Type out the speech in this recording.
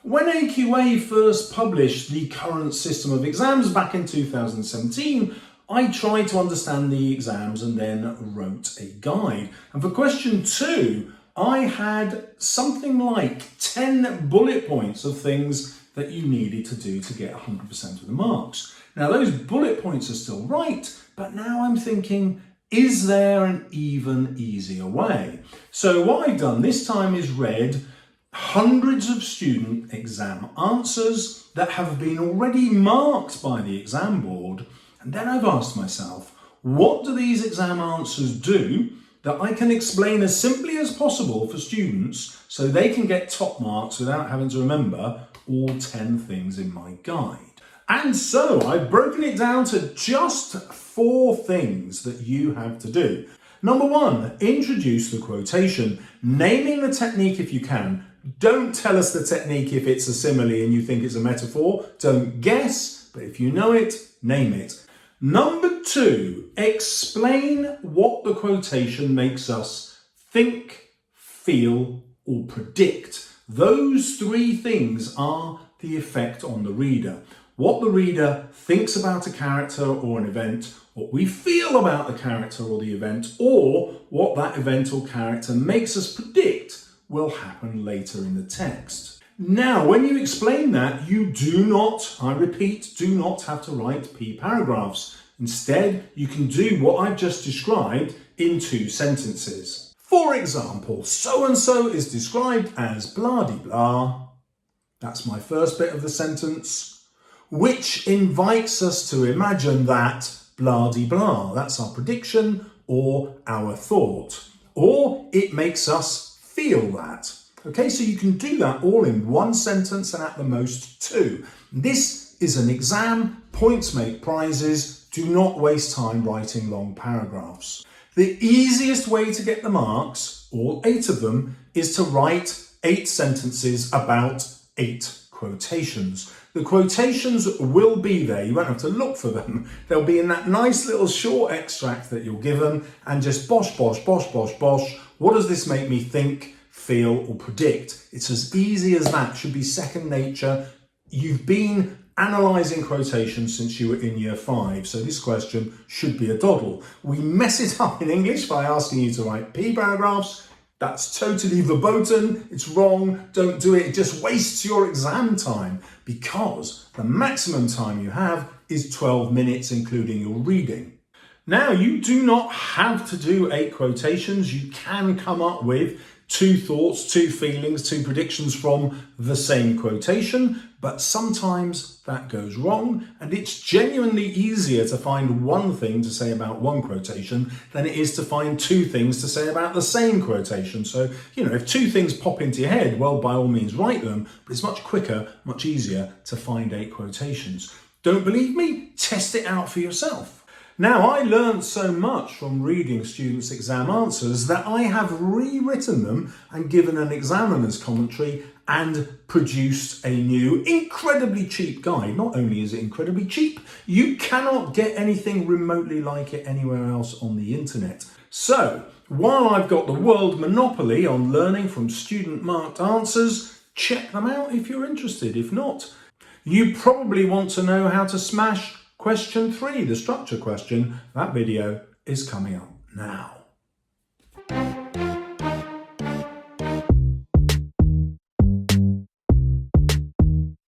When AQA first published the current system of exams back in 2017, I tried to understand the exams and then wrote a guide. And for question 2, I had something like 10 bullet points of things that you needed to do to get 100% of the marks. Now those bullet points are still right, but now I'm thinking, is there an even easier way? So what I've done this time is read hundreds of student exam answers that have been already marked by the exam board, and then I've asked myself, what do these exam answers do that I can explain as simply as possible for students so they can get top marks without having to remember all 10 things in my guide? And so I've broken it down to just 4 things that you have to do. Number 1, introduce the quotation, naming the technique if you can. Don't tell us the technique if it's a simile and you think it's a metaphor. Don't guess, but if you know it, name it. Number 2, explain what the quotation makes us think, feel, or predict. Those 3 things are the effect on the reader. What the reader thinks about a character or an event, what we feel about the character or the event, or what that event or character makes us predict will happen later in the text. Now, when you explain that, you do not, I repeat, do not have to write P paragraphs. Instead, you can do what I've just described in 2 sentences. For example, so-and-so is described as blah-de-blah. That's my first bit of the sentence, which invites us to imagine that blah-de-blah. That's our prediction or our thought. Or it makes us feel that. Okay, so you can do that all in 1 sentence and at the most 2. This is an exam, points make prizes, do not waste time writing long paragraphs. The easiest way to get the marks, all 8 of them, is to write 8 sentences about 8 quotations. The quotations will be there, you won't have to look for them. They'll be in that nice little short extract that you're given, and just bosh, bosh, bosh, bosh, bosh. What does this make me think, feel, or predict? It's as easy as that, should be second nature. You've been analysing quotations since you were in year 5, so this question should be a doddle. We mess it up in English by asking you to write P paragraphs. That's totally verboten, it's wrong, don't do it, it just wastes your exam time because the maximum time you have is 12 minutes including your reading. Now, you do not have to do 8 quotations, you can come up with 2 thoughts, 2 feelings, 2 predictions from the same quotation, but sometimes that goes wrong, and it's genuinely easier to find 1 thing to say about 1 quotation than it is to find 2 things to say about the same quotation. So, if 2 things pop into your head, well, by all means write them, but it's much quicker, much easier to find 8 quotations. Don't believe me? Test it out for yourself. Now, I learned so much from reading students' exam answers that I have rewritten them and given an examiner's commentary and produced a new, incredibly cheap guide. Not only is it incredibly cheap, you cannot get anything remotely like it anywhere else on the internet. So, while I've got the world monopoly on learning from student-marked answers, check them out if you're interested. If not, you probably want to know how to smash Question 3, the structure question. That video is coming up now.